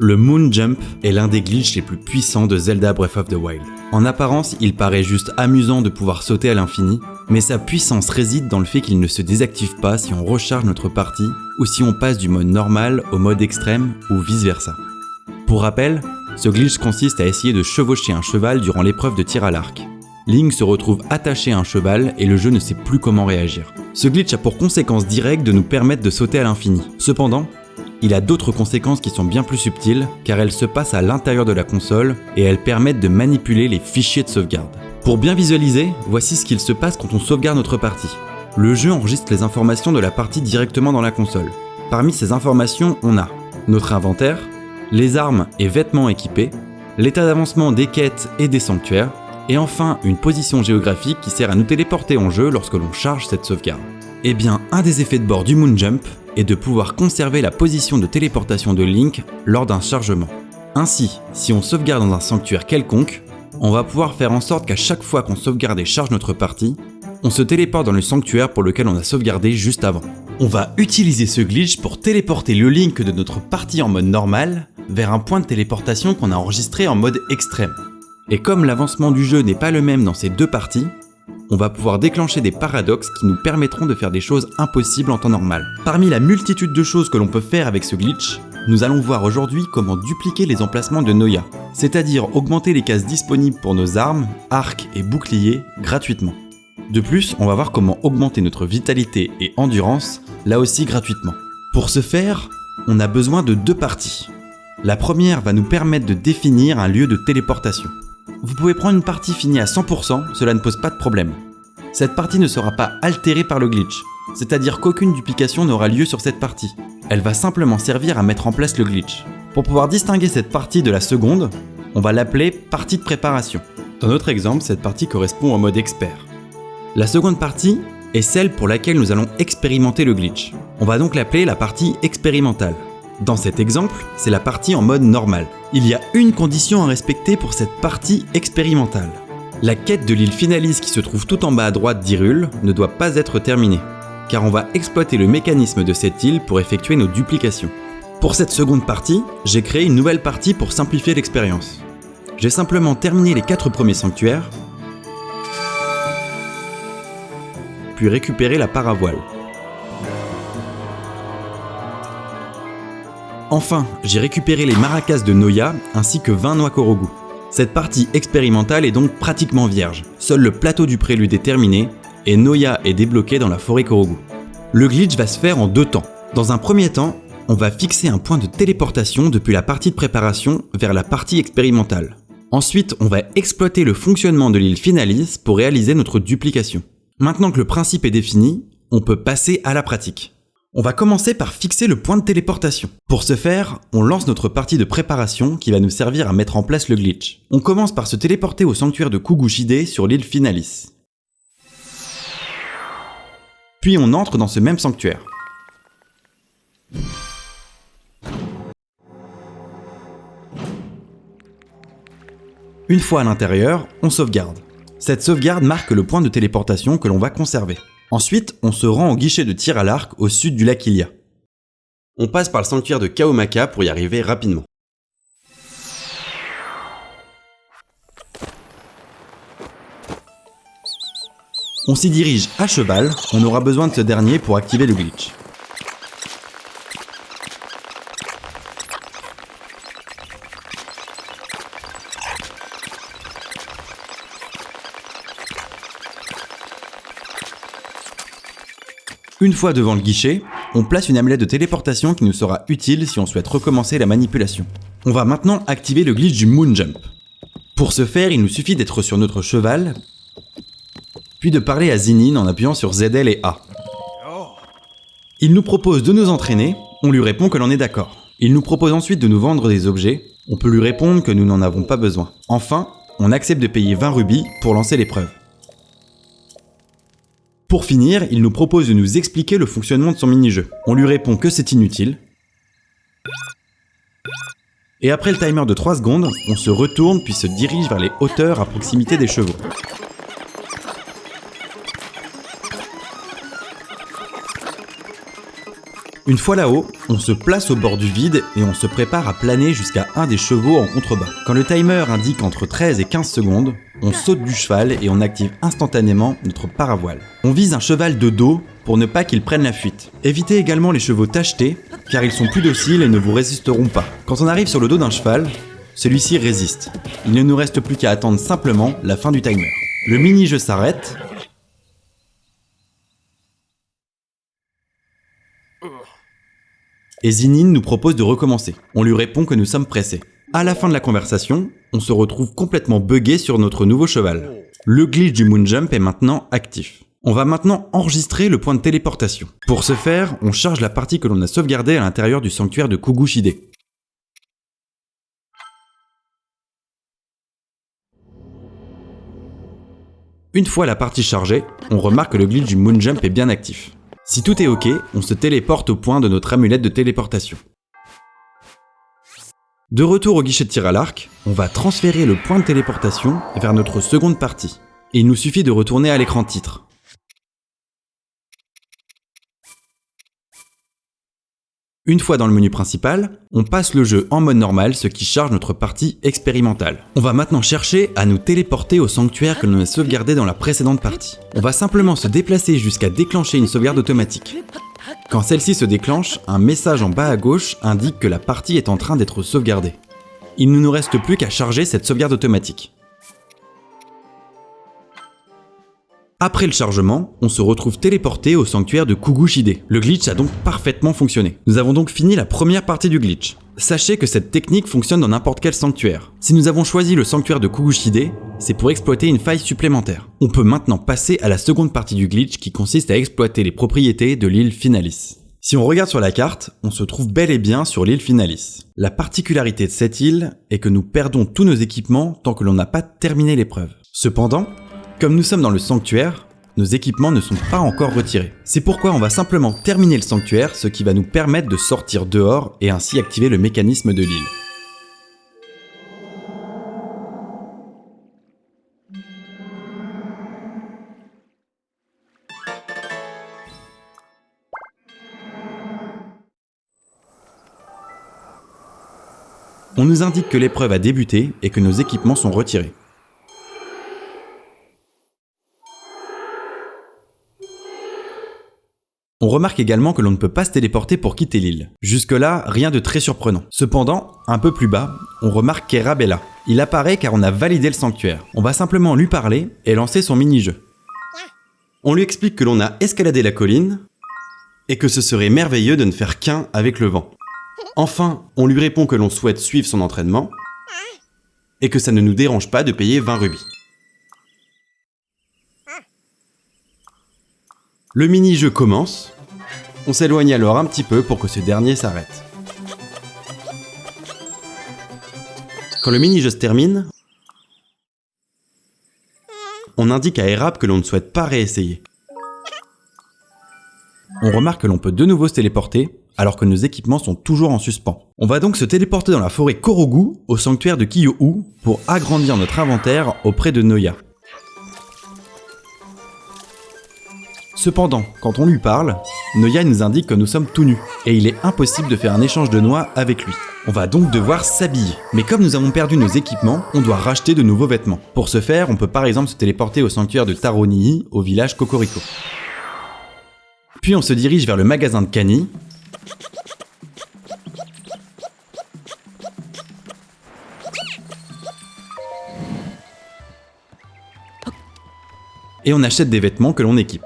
Le Moon Jump est l'un des glitches les plus puissants de Zelda Breath of the Wild. En apparence, il paraît juste amusant de pouvoir sauter à l'infini, mais sa puissance réside dans le fait qu'il ne se désactive pas si on recharge notre partie ou si on passe du mode normal au mode extrême ou vice versa. Pour rappel, ce glitch consiste à essayer de chevaucher un cheval durant l'épreuve de tir à l'arc. Link se retrouve attaché à un cheval et le jeu ne sait plus comment réagir. Ce glitch a pour conséquence directe de nous permettre de sauter à l'infini. Cependant, il a d'autres conséquences qui sont bien plus subtiles car elles se passent à l'intérieur de la console et elles permettent de manipuler les fichiers de sauvegarde. Pour bien visualiser, voici ce qu'il se passe quand on sauvegarde notre partie. Le jeu enregistre les informations de la partie directement dans la console. Parmi ces informations, on a notre inventaire, les armes et vêtements équipés, l'état d'avancement des quêtes et des sanctuaires, et enfin une position géographique qui sert à nous téléporter en jeu lorsque l'on charge cette sauvegarde. Eh bien, un des effets de bord du Moon Jump est de pouvoir conserver la position de téléportation de Link lors d'un chargement. Ainsi, si on sauvegarde dans un sanctuaire quelconque, on va pouvoir faire en sorte qu'à chaque fois qu'on sauvegarde et charge notre partie, on se téléporte dans le sanctuaire pour lequel on a sauvegardé juste avant. On va utiliser ce glitch pour téléporter le Link de notre partie en mode normal vers un point de téléportation qu'on a enregistré en mode extrême. Et comme l'avancement du jeu n'est pas le même dans ces deux parties, on va pouvoir déclencher des paradoxes qui nous permettront de faire des choses impossibles en temps normal. Parmi la multitude de choses que l'on peut faire avec ce glitch, nous allons voir aujourd'hui comment dupliquer les emplacements de Noya, c'est-à-dire augmenter les cases disponibles pour nos armes, arcs et boucliers gratuitement. De plus, on va voir comment augmenter notre vitalité et endurance, là aussi gratuitement. Pour ce faire, on a besoin de deux parties. La première va nous permettre de définir un lieu de téléportation. Vous pouvez prendre une partie finie à 100%, cela ne pose pas de problème. Cette partie ne sera pas altérée par le glitch, c'est-à-dire qu'aucune duplication n'aura lieu sur cette partie. Elle va simplement servir à mettre en place le glitch. Pour pouvoir distinguer cette partie de la seconde, on va l'appeler partie de préparation. Dans notre exemple, cette partie correspond au mode expert. La seconde partie est celle pour laquelle nous allons expérimenter le glitch. On va donc l'appeler la partie expérimentale. Dans cet exemple, c'est la partie en mode normal. Il y a une condition à respecter pour cette partie expérimentale. La quête de l'île Finalis qui se trouve tout en bas à droite d'Hyrule ne doit pas être terminée, car on va exploiter le mécanisme de cette île pour effectuer nos duplications. Pour cette seconde partie, j'ai créé une nouvelle partie pour simplifier l'expérience. J'ai simplement terminé les 4 premiers sanctuaires, puis récupéré la paravoile. Enfin, j'ai récupéré les maracas de Noya ainsi que 20 noix Korogu. Cette partie expérimentale est donc pratiquement vierge. Seul le plateau du prélude est terminé et Noya est débloqué dans la forêt Korogu. Le glitch va se faire en 2 temps. Dans un premier temps, on va fixer un point de téléportation depuis la partie de préparation vers la partie expérimentale. Ensuite, on va exploiter le fonctionnement de l'île Finalis pour réaliser notre duplication. Maintenant que le principe est défini, on peut passer à la pratique. On va commencer par fixer le point de téléportation. Pour ce faire, on lance notre partie de préparation qui va nous servir à mettre en place le glitch. On commence par se téléporter au sanctuaire de Kugushide sur l'île Finalis. Puis on entre dans ce même sanctuaire. Une fois à l'intérieur, on sauvegarde. Cette sauvegarde marque le point de téléportation que l'on va conserver. Ensuite, on se rend au guichet de tir à l'arc au sud du lac Hylia. On passe par le sanctuaire de Kaomaka pour y arriver rapidement. On s'y dirige à cheval, on aura besoin de ce dernier pour activer le glitch. Une fois devant le guichet, on place une amulette de téléportation qui nous sera utile si on souhaite recommencer la manipulation. On va maintenant activer le glitch du Moon Jump. Pour ce faire, il nous suffit d'être sur notre cheval, puis de parler à Zinnin en appuyant sur ZL et A. Il nous propose de nous entraîner, on lui répond que l'on est d'accord. Il nous propose ensuite de nous vendre des objets, on peut lui répondre que nous n'en avons pas besoin. Enfin, on accepte de payer 20 rubis pour lancer l'épreuve. Pour finir, il nous propose de nous expliquer le fonctionnement de son mini-jeu. On lui répond que c'est inutile. Et après le timer de 3 secondes, on se retourne puis se dirige vers les hauteurs à proximité des chevaux. Une fois là-haut, on se place au bord du vide et on se prépare à planer jusqu'à un des chevaux en contrebas. Quand le timer indique entre 13 et 15 secondes, on saute du cheval et on active instantanément notre paravoile. On vise un cheval de dos pour ne pas qu'il prenne la fuite. Évitez également les chevaux tachetés, car ils sont plus dociles et ne vous résisteront pas. Quand on arrive sur le dos d'un cheval, celui-ci résiste. Il ne nous reste plus qu'à attendre simplement la fin du timer. Le mini-jeu s'arrête. Et Zinine nous propose de recommencer. On lui répond que nous sommes pressés. À la fin de la conversation, on se retrouve complètement buggé sur notre nouveau cheval. Le glitch du Moonjump est maintenant actif. On va maintenant enregistrer le point de téléportation. Pour ce faire, on charge la partie que l'on a sauvegardée à l'intérieur du sanctuaire de Kugushide. Une fois la partie chargée, on remarque que le glitch du Moonjump est bien actif. Si tout est ok, on se téléporte au point de notre amulette de téléportation. De retour au guichet de tir à l'arc, on va transférer le point de téléportation vers notre seconde partie. Et il nous suffit de retourner à l'écran titre. Une fois dans le menu principal, on passe le jeu en mode normal, ce qui charge notre partie expérimentale. On va maintenant chercher à nous téléporter au sanctuaire que l'on a sauvegardé dans la précédente partie. On va simplement se déplacer jusqu'à déclencher une sauvegarde automatique. Quand celle-ci se déclenche, un message en bas à gauche indique que la partie est en train d'être sauvegardée. Il ne nous reste plus qu'à charger cette sauvegarde automatique. Après le chargement, on se retrouve téléporté au sanctuaire de Kugushide. Le glitch a donc parfaitement fonctionné. Nous avons donc fini la première partie du glitch. Sachez que cette technique fonctionne dans n'importe quel sanctuaire. Si nous avons choisi le sanctuaire de Kugushide, c'est pour exploiter une faille supplémentaire. On peut maintenant passer à la seconde partie du glitch qui consiste à exploiter les propriétés de l'île Finalis. Si on regarde sur la carte, on se trouve bel et bien sur l'île Finalis. La particularité de cette île est que nous perdons tous nos équipements tant que l'on n'a pas terminé l'épreuve. Cependant, comme nous sommes dans le sanctuaire, nos équipements ne sont pas encore retirés. C'est pourquoi on va simplement terminer le sanctuaire, ce qui va nous permettre de sortir dehors et ainsi activer le mécanisme de l'île. On nous indique que l'épreuve a débuté et que nos équipements sont retirés. On remarque également que l'on ne peut pas se téléporter pour quitter l'île. Jusque-là, rien de très surprenant. Cependant, un peu plus bas, on remarque qu'Erab est là. Il apparaît car on a validé le sanctuaire. On va simplement lui parler et lancer son mini-jeu. On lui explique que l'on a escaladé la colline et que ce serait merveilleux de ne faire qu'un avec le vent. Enfin, on lui répond que l'on souhaite suivre son entraînement et que ça ne nous dérange pas de payer 20 rubis. Le mini-jeu commence. On s'éloigne alors un petit peu pour que ce dernier s'arrête. Quand le mini-jeu se termine, on indique à Erab que l'on ne souhaite pas réessayer. On remarque que l'on peut de nouveau se téléporter alors que nos équipements sont toujours en suspens. On va donc se téléporter dans la forêt Korogu au sanctuaire de Kiyohu pour agrandir notre inventaire auprès de Noya. Cependant, quand on lui parle, Noya nous indique que nous sommes tout nus, et il est impossible de faire un échange de noix avec lui. On va donc devoir s'habiller. Mais comme nous avons perdu nos équipements, on doit racheter de nouveaux vêtements. Pour ce faire, on peut par exemple se téléporter au sanctuaire de Taronii, au village Kokoriko. Puis on se dirige vers le magasin de Kani. Et on achète des vêtements que l'on équipe.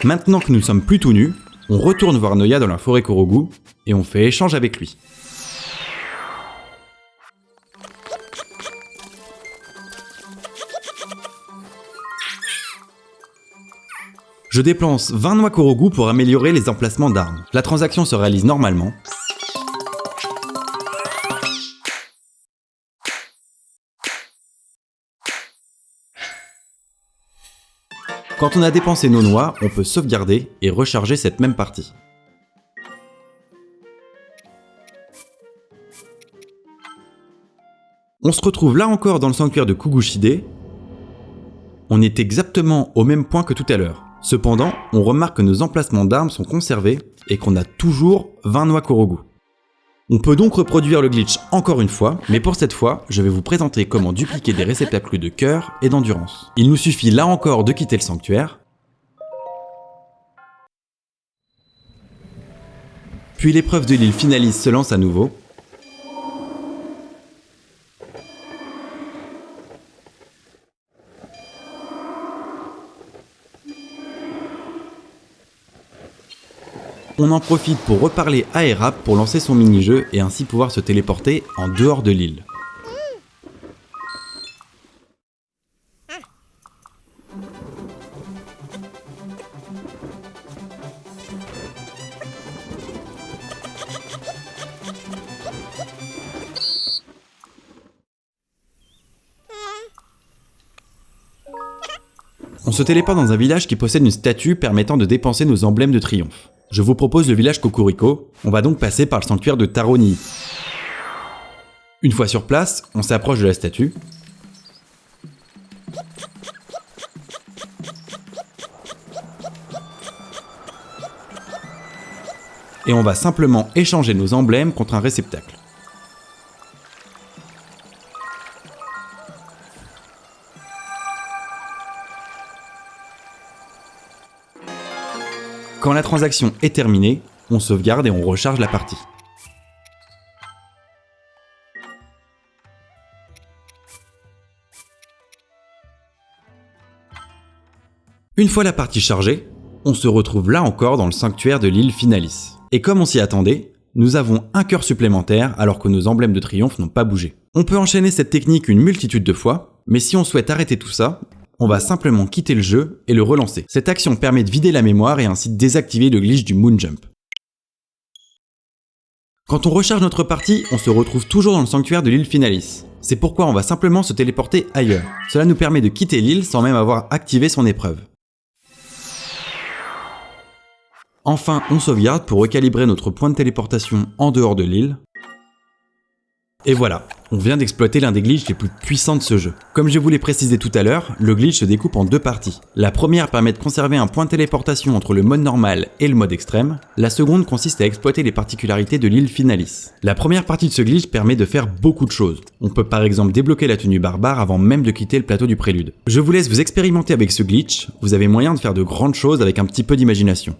Maintenant que nous sommes plus tout nus, on retourne voir Noya dans la forêt Korogu et on fait échange avec lui. Je dépense 20 noix Korogu pour améliorer les emplacements d'armes. La transaction se réalise normalement. Quand on a dépensé nos noix, on peut sauvegarder et recharger cette même partie. On se retrouve là encore dans le sanctuaire de Kugushide. On est exactement au même point que tout à l'heure. Cependant, on remarque que nos emplacements d'armes sont conservés et qu'on a toujours 20 noix Korogu. On peut donc reproduire le glitch encore une fois, mais pour cette fois, je vais vous présenter comment dupliquer des réceptacles de cœur et d'endurance. Il nous suffit là encore de quitter le sanctuaire, puis l'épreuve de l'île Finalis se lance à nouveau. On en profite pour reparler à Erap pour lancer son mini-jeu et ainsi pouvoir se téléporter en dehors de l'île. On se téléporte dans un village qui possède une statue permettant de dépenser nos emblèmes de triomphe. Je vous propose le village Kokuriko, on va donc passer par le sanctuaire de Taroni. Une fois sur place, on s'approche de la statue. Et on va simplement échanger nos emblèmes contre un réceptacle. Quand la transaction est terminée, on sauvegarde et on recharge la partie. Une fois la partie chargée, on se retrouve là encore dans le sanctuaire de l'île Finalis. Et comme on s'y attendait, nous avons un cœur supplémentaire alors que nos emblèmes de triomphe n'ont pas bougé. On peut enchaîner cette technique une multitude de fois, mais si on souhaite arrêter tout ça, on va simplement quitter le jeu et le relancer. Cette action permet de vider la mémoire et ainsi de désactiver le glitch du Moon Jump. Quand on recharge notre partie, on se retrouve toujours dans le sanctuaire de l'île Finalis. C'est pourquoi on va simplement se téléporter ailleurs. Cela nous permet de quitter l'île sans même avoir activé son épreuve. Enfin, on sauvegarde pour recalibrer notre point de téléportation en dehors de l'île. Et voilà, on vient d'exploiter l'un des glitches les plus puissants de ce jeu. Comme je vous l'ai précisé tout à l'heure, le glitch se découpe en deux parties. La première permet de conserver un point de téléportation entre le mode normal et le mode extrême. La seconde consiste à exploiter les particularités de l'île Finalis. La première partie de ce glitch permet de faire beaucoup de choses. On peut par exemple débloquer la tenue barbare avant même de quitter le plateau du prélude. Je vous laisse vous expérimenter avec ce glitch, vous avez moyen de faire de grandes choses avec un petit peu d'imagination.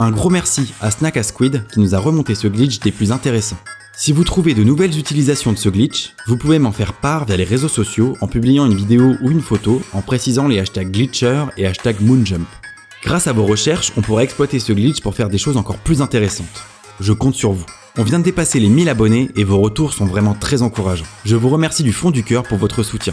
Un gros merci à Snack à Squid qui nous a remonté ce glitch des plus intéressants. Si vous trouvez de nouvelles utilisations de ce glitch, vous pouvez m'en faire part via les réseaux sociaux en publiant une vidéo ou une photo en précisant les hashtags glitcher et hashtag moonjump. Grâce à vos recherches, on pourra exploiter ce glitch pour faire des choses encore plus intéressantes. Je compte sur vous. On vient de dépasser les 1000 abonnés et vos retours sont vraiment très encourageants. Je vous remercie du fond du cœur pour votre soutien.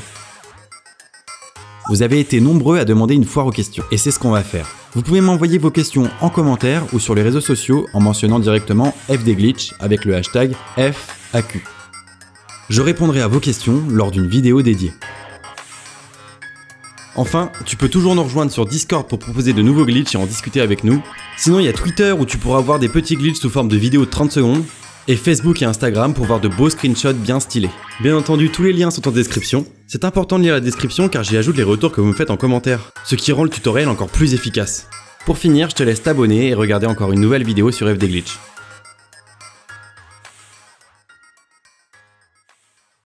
Vous avez été nombreux à demander une foire aux questions, et c'est ce qu'on va faire. Vous pouvez m'envoyer vos questions en commentaire ou sur les réseaux sociaux en mentionnant directement FDglitch avec le hashtag FAQ. Je répondrai à vos questions lors d'une vidéo dédiée. Enfin, tu peux toujours nous rejoindre sur Discord pour proposer de nouveaux glitches et en discuter avec nous. Sinon, il y a Twitter où tu pourras voir des petits glitches sous forme de vidéos de 30 secondes. Et Facebook et Instagram pour voir de beaux screenshots bien stylés. Bien entendu, tous les liens sont en description. C'est important de lire la description car j'y ajoute les retours que vous me faites en commentaire, ce qui rend le tutoriel encore plus efficace. Pour finir, je te laisse t'abonner et regarder encore une nouvelle vidéo sur FDglitch.